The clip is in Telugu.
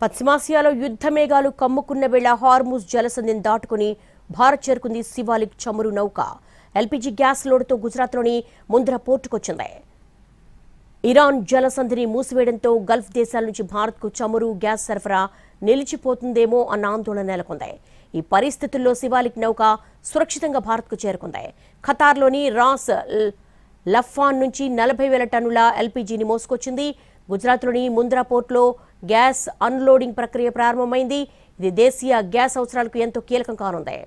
పశ్చిమాసియాలో యుద్ధ మేఘాలు కమ్ముకున్న వేళ హార్ముజ్ జలసంధిని దాటుకుని భారత్ చేరుకుంది శివాలిక్ చమురు నౌక. ఎల్పీజీ గ్యాస్ లోడుతో గుజరాత్లోని ముంద్రా పోర్టుకొచ్చింది. ఇరాన్ జలసంధిని మూసివేయడంతో గల్ఫ్ దేశాల నుంచి భారత్కు చమురు, గ్యాస్ సరఫరా నిలిచిపోతుందేమో అన్న ఆందోళన నెలకొంది. ఈ పరిస్థితుల్లో శివాలిక్ నౌక సురక్షితంగా భారత్కు చేరుకుంది. ఖతార్లోని రాస్ లఫాన్ నుంచి 40,000 టన్నుల ఎల్పీజీని మోసుకొచ్చింది. గుజరాత్లోని ముంద్రా పోర్టులో గ్యాస్ అన్లోడింగ్ ప్రక్రియ ప్రారంభమైంది. ఇది దేశీయ గ్యాస్ అవసరాలకు ఎంతో కీలకం కానుంది.